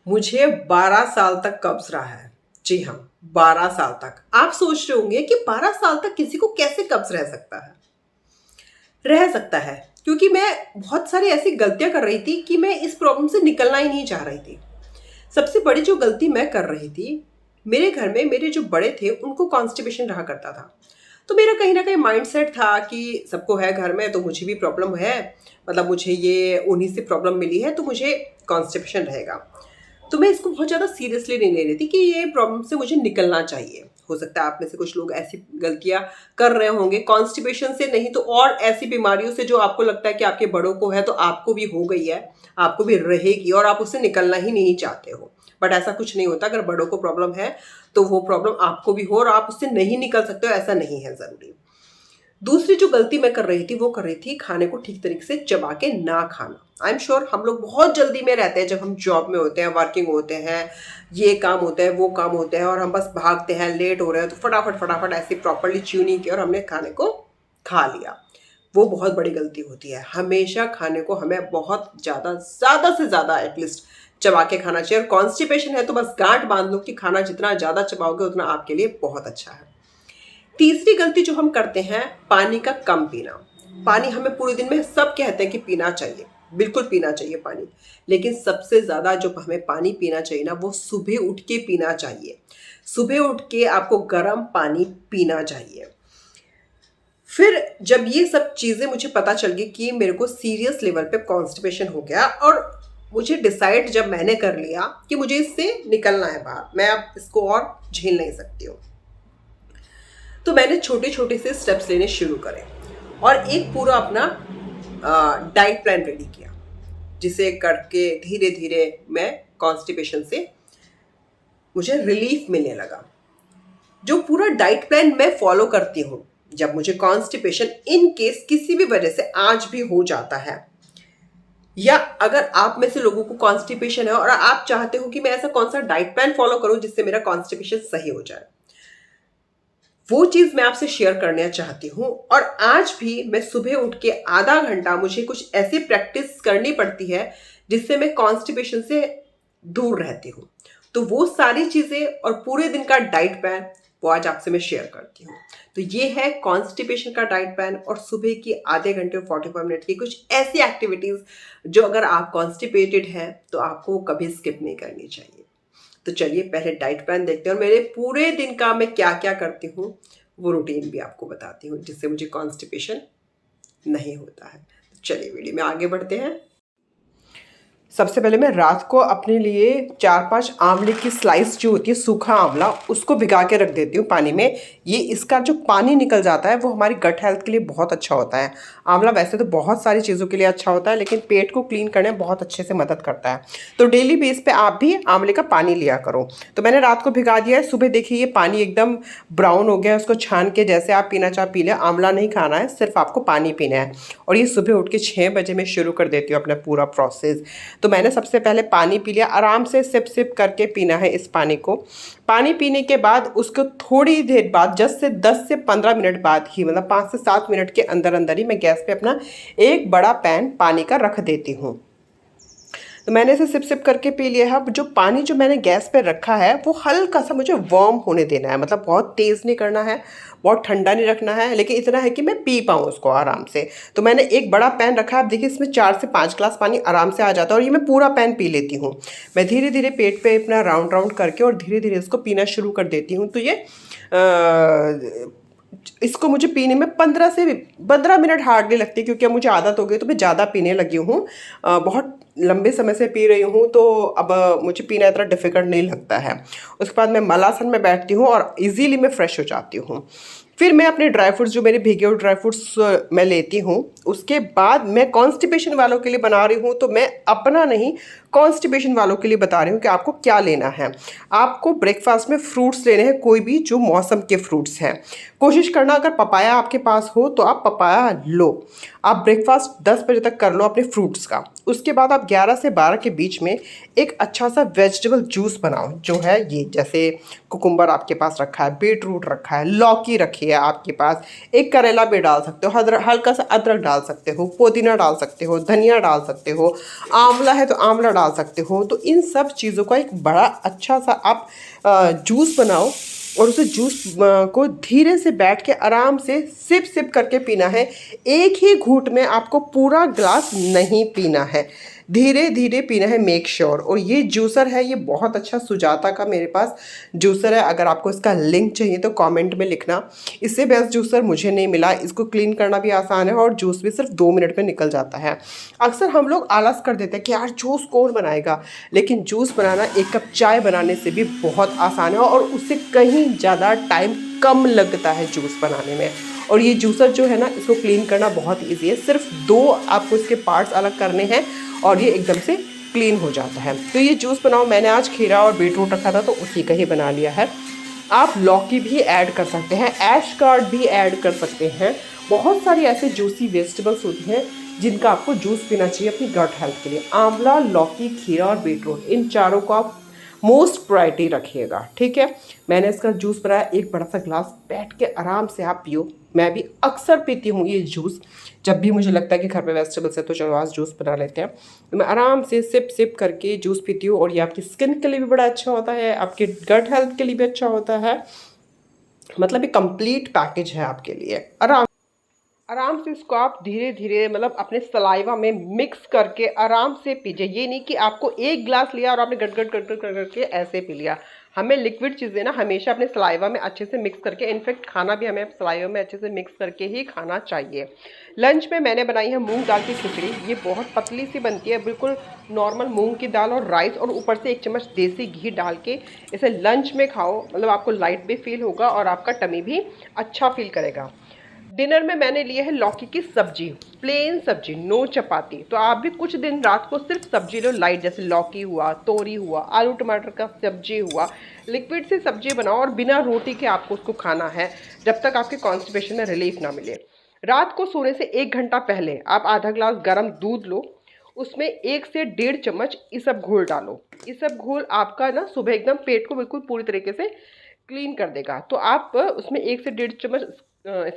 मुझे 12 साल तक कब्ज रहा है। जी हाँ, 12 साल तक। आप सोच रहे होंगे कि 12 साल तक किसी को कैसे कब्ज रह सकता है? रह सकता है क्योंकि मैं बहुत सारी ऐसी गलतियां कर रही थी कि मैं इस प्रॉब्लम से निकलना ही नहीं चाह रही थी। सबसे बड़ी जो गलती मैं कर रही थी, मेरे घर में मेरे जो बड़े थे उनको कॉन्स्टिपेशन रहा करता था। तो मेरा कहीं न कहीं माइंडसेट था कि सबको है घर में तो मुझे भी प्रॉब्लम है, मतलब मुझे ये उन्हीं से प्रॉब्लम मिली है तो मुझे कॉन्स्टिपेशन रहेगा। तो मैं इसको बहुत ज़्यादा सीरियसली नहीं ले रही थी कि ये प्रॉब्लम से मुझे निकलना चाहिए। हो सकता है आप में से कुछ लोग ऐसी गलतियाँ कर रहे होंगे, कॉन्स्टिपेशन से नहीं तो और ऐसी बीमारियों से जो आपको लगता है कि आपके बड़ों को है तो आपको भी हो गई है, आपको भी रहेगी और आप उससे निकलना ही नहीं चाहते हो। बट ऐसा कुछ नहीं होता, अगर बड़ों को प्रॉब्लम है, तो वो प्रॉब्लम आपको भी हो और आप उससे नहीं निकल सकते हो, ऐसा नहीं है ज़रूरी। दूसरी जो गलती मैं कर रही थी, वो कर रही थी खाने को ठीक तरीके से चबा के ना खाना। आई एम श्योर हम लोग बहुत जल्दी में रहते हैं जब हम जॉब में होते हैं, वर्किंग होते हैं, ये काम होता है, वो काम होते हैं और हम बस भागते हैं, लेट हो रहे हैं तो फटाफट ऐसे प्रॉपर्ली च्यू नहीं किया और हमने खाने को खा लिया। वो बहुत बड़ी गलती होती है। हमेशा खाने को हमें बहुत ज़्यादा से ज़्यादा एटलीस्ट चबा के खाना चाहिए और कॉन्स्टिपेशन है तो बस गाँठ बाँध लो कि खाना जितना ज़्यादा चबाओगे उतना आपके लिए बहुत अच्छा है। तीसरी गलती जो हम करते हैं, पानी का कम पीना। पानी हमें पूरे दिन में सब कहते हैं कि पीना चाहिए, बिल्कुल पीना चाहिए पानी। लेकिन सबसे ज़्यादा जो हमें पानी पीना चाहिए ना, वो सुबह उठ के पीना चाहिए। सुबह उठ के आपको गर्म पानी पीना चाहिए। फिर जब ये सब चीज़ें मुझे पता चल गई कि मेरे को सीरियस लेवल पे कॉन्स्टिपेशन हो गया और मुझे डिसाइड जब मैंने कर लिया कि मुझे इससे निकलना है बाहर, मैं अब इसको और झेल नहीं सकती हूँ। तो मैंने छोटे-छोटे से स्टेप्स लेने शुरू करे और एक पूरा अपना डाइट प्लान रेडी किया, जिसे करके धीरे-धीरे मैं कॉन्स्टिपेशन से मुझे रिलीफ मिलने लगा। जो पूरा डाइट प्लान मैं फॉलो करती हूँ, जब मुझे कॉन्स्टिपेशन इन केस किसी भी वजह से आज भी हो जाता है, या अगर आप में से लोगों को कॉन्स्टिपेशन है और आप चाहते हो कि मैं ऐसा कौन-सा डाइट प्लान फॉलो करूँ जिससे मेरा कॉन्स्टिपेशन सही हो जाए, वो चीज़ मैं आपसे शेयर करना चाहती हूँ। और आज भी मैं सुबह उठ के आधा घंटा मुझे कुछ ऐसी प्रैक्टिस करनी पड़ती है जिससे मैं कॉन्स्टिपेशन से दूर रहती हूँ। तो वो सारी चीज़ें और पूरे दिन का डाइट प्लान वो आज आपसे मैं शेयर करती हूँ। तो ये है कॉन्स्टिपेशन का डाइट प्लान और सुबह की आधे घंटे और 45 मिनट की कुछ ऐसी एक्टिविटीज़ जो अगर आप कॉन्स्टिपेटेड हैं तो आपको कभी स्किप नहीं करनी चाहिए। तो चलिए पहले डाइट प्लान देखते हैं और मेरे पूरे दिन का मैं क्या-क्या करती हूँ, वो रूटीन भी आपको बताती हूँ, जिससे मुझे कॉन्स्टिपेशन नहीं होता है। तो चलिए वीडियो में आगे बढ़ते हैं। सबसे पहले मैं रात को अपने लिए 4-5 आंवले की स्लाइस जो होती है, सूखा आंवला, उसको भिगा के रख देती हूँ पानी में। ये इसका जो पानी निकल जाता है वो हमारी गट हेल्थ के लिए बहुत अच्छा होता है। आंवला वैसे तो बहुत सारी चीज़ों के लिए अच्छा होता है, लेकिन पेट को क्लीन करने में बहुत अच्छे से मदद करता है। तो डेली बेस पे आप भी आंवले का पानी लिया करो। तो मैंने रात को भिगा दिया है, सुबह देखिए ये पानी एकदम ब्राउन हो गया है, उसको छान के जैसे आप पीना चाहे पी लें। आंवला नहीं खाना है, सिर्फ आपको पानी पीना है। और ये सुबह उठ के 6 बजे मैं शुरू कर देती हूँ अपना पूरा प्रोसेस। तो मैंने सबसे पहले पानी पी लिया, आराम से सिप सिप करके पीना है इस पानी को। पानी पीने के बाद उसको थोड़ी देर बाद 10 से 15 मिनट बाद ही, मतलब 5 से 7 मिनट के अंदर अंदर ही मैं गैस पे अपना एक बड़ा पैन पानी का रख देती हूँ। तो मैंने इसे सिप सिप करके पी लिया है। अब जो पानी जो मैंने गैस पे रखा है वो हल्का सा मुझे वार्म होने देना है, मतलब बहुत तेज़ नहीं करना है, बहुत ठंडा नहीं रखना है, लेकिन इतना है कि मैं पी पाऊँ उसको आराम से। तो मैंने एक बड़ा पैन रखा है। आप देखिए इसमें 4 से 5 ग्लास पानी आराम से आ जाता है और ये मैं पूरा पैन पी लेती हूँ। मैं धीरे धीरे पेट पे अपना राउंड राउंड करके और धीरे धीरे इसको पीना शुरू कर देती हूँ। तो ये इसको मुझे पीने में 15 मिनट हार्डली लगती है, क्योंकि अब मुझे आदत हो गई तो मैं ज़्यादा पीने लगी हूँ। बहुत लंबे समय से पी रही हूँ तो अब मुझे पीना इतना डिफ़िकल्ट नहीं लगता है। उसके बाद मैं मलासन में बैठती हूँ और इजीली मैं फ्रेश हो जाती हूँ। फिर मैं अपने ड्राई फ्रूट्स, जो मेरे भीगे हुए ड्राई फ्रूट्स मैं लेती हूँ। उसके बाद मैं कॉन्स्टिपेशन वालों के लिए बना रही हूँ, तो मैं अपना नहीं, कॉन्स्टिपेशन वालों के लिए बता रही हूँ कि आपको क्या लेना है। आपको ब्रेकफास्ट में फ्रूट्स लेने हैं, कोई भी जो मौसम के फ्रूट्स हैं। कोशिश करना अगर पपाया आपके पास हो तो आप पपाया लो। आप ब्रेकफास्ट 10 बजे तक कर लो अपने फ्रूट्स का। उसके बाद आप 11 से 12 के बीच में एक अच्छा सा वेजिटेबल जूस बनाओ, जो है ये, जैसे कुकुम्बर आपके पास रखा है, बीट रूट रखा है, लौकी रखी है आपके पास, एक करेला भी डाल सकते हो, हल्का सा अदरक डाल सकते हो, पुदीना डाल सकते हो, धनिया डाल सकते हो, आंवला है तो आंवला डाल डाल सकते हो। तो इन सब चीज़ों का एक बड़ा अच्छा सा आप जूस बनाओ और उसे जूस को धीरे से बैठ के आराम से सिप सिप करके पीना है। एक ही घूंट में आपको पूरा ग्लास नहीं पीना है, धीरे धीरे पीना है, मेक श्योर। और ये जूसर है, ये बहुत अच्छा सुजाता का मेरे पास जूसर है। अगर आपको इसका लिंक चाहिए तो कमेंट में लिखना। इससे बेस्ट जूसर मुझे नहीं मिला। इसको क्लीन करना भी आसान है और जूस भी सिर्फ 2 मिनट में निकल जाता है। अक्सर हम लोग आलस कर देते हैं कि यार जूस कौन बनाएगा, लेकिन जूस बनाना 1 कप चाय बनाने से भी बहुत आसान है और उससे कहीं ज़्यादा टाइम कम लगता है जूस बनाने में। और ये जूसर जो है ना, इसको क्लीन करना बहुत ईजी है। सिर्फ 2 आपको इसके पार्ट्स अलग करने हैं और ये एकदम से क्लीन हो जाता है। तो ये जूस बनाओ। मैंने आज खीरा और बीटरूट रखा था तो उसी का ही बना लिया है। आप लौकी भी ऐड कर सकते हैं, ऐश कार्ड भी ऐड कर सकते हैं। बहुत सारी ऐसे जूसी वेजिटेबल्स होती हैं जिनका आपको जूस पीना चाहिए अपनी गट हेल्थ के लिए। आंवला, लौकी, खीरा और बीटरूट, इन चारों को आप मोस्ट प्रायोरिटी रखिएगा, ठीक है। मैंने इसका जूस बनाया, एक बड़ा सा ग्लास, बैठ के आराम से आप पियो। मैं भी अक्सर पीती हूँ ये जूस। जब भी मुझे लगता है कि घर पे वेजिटेबल्स है तो चलो आज जूस बना लेते हैं, तो मैं आराम से सिप सिप करके जूस पीती हूँ। और ये आपकी स्किन के लिए भी बड़ा अच्छा होता है, आपके गट हेल्थ के लिए भी अच्छा होता है। मतलब ये कंप्लीट पैकेज है आपके लिए। आराम से इसको आप धीरे धीरे मतलब अपने सलाइवा में मिक्स करके आराम से पीजिए। ये नहीं कि आपको 1 ग्लास लिया और आपने गट गट गट गट करके ऐसे पी लिया। हमें लिक्विड चीज़ें ना हमेशा अपने सलाइवा में अच्छे से मिक्स करके, इनफैक्ट खाना भी हमें सलाइवा में अच्छे से मिक्स करके ही खाना चाहिए। लंच में मैंने बनाई है मूंग दाल की खिचड़ी। ये बहुत पतली सी बनती है, बिल्कुल नॉर्मल मूंग की दाल और राइस, और ऊपर से 1 चम्मच देसी घी डाल के इसे लंच में खाओ। मतलब आपको लाइट भी फील होगा और आपका टमी भी अच्छा फील करेगा। डिनर में मैंने लिए है लौकी की सब्जी, प्लेन सब्जी, नो चपाती। तो आप भी कुछ दिन रात को सिर्फ सब्जी लो लाइट, जैसे लौकी हुआ, तोरी हुआ, आलू टमाटर का सब्जी हुआ। लिक्विड से सब्जी बनाओ और बिना रोटी के आपको उसको खाना है जब तक आपके कॉन्स्टिपेशन में रिलीफ ना मिले। रात को सोने से 1 घंटा पहले आप आधा ग्लास गर्म दूध लो, उसमें 1 से 1.5 चम्मच इसब घोल डालो। इसब घोल आपका ना सुबह एकदम पेट को बिल्कुल पूरी तरीके से क्लीन कर देगा। तो आप उसमें 1 से 1.5 चम्मच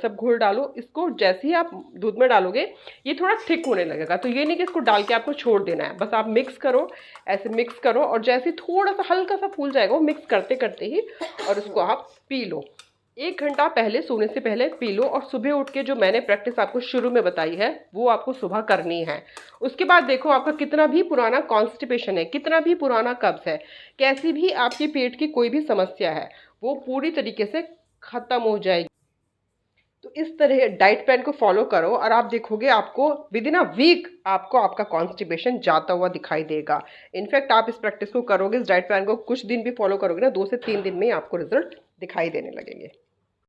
सब घोल डालो। इसको जैसे ही आप दूध में डालोगे ये थोड़ा थिक होने लगेगा। तो ये नहीं कि इसको डाल के आपको छोड़ देना है, बस आप मिक्स करो, ऐसे मिक्स करो और जैसे ही थोड़ा सा हल्का सा फूल जाएगा वो मिक्स करते करते ही, और उसको आप पी लो। 1 घंटा पहले, सोने से पहले पी लो। और सुबह उठ के जो मैंने प्रैक्टिस आपको शुरू में बताई है वो आपको सुबह करनी है। उसके बाद देखो आपका कितना भी पुराना कॉन्स्टिपेशन है, कितना भी पुराना कब्ज है, कैसी भी आपके पेट की कोई भी समस्या है, वो पूरी तरीके से ख़त्म हो जाएगी। तो इस तरह डाइट प्लान को फॉलो करो और आप देखोगे आपको विद इन अ वीक आपको आपका कॉन्स्टिपेशन जाता हुआ दिखाई देगा। इनफैक्ट आप इस प्रैक्टिस को करोगे, इस डाइट प्लान को कुछ दिन भी फॉलो करोगे ना, 2 से 3 दिन में ही आपको रिजल्ट दिखाई देने लगेंगे।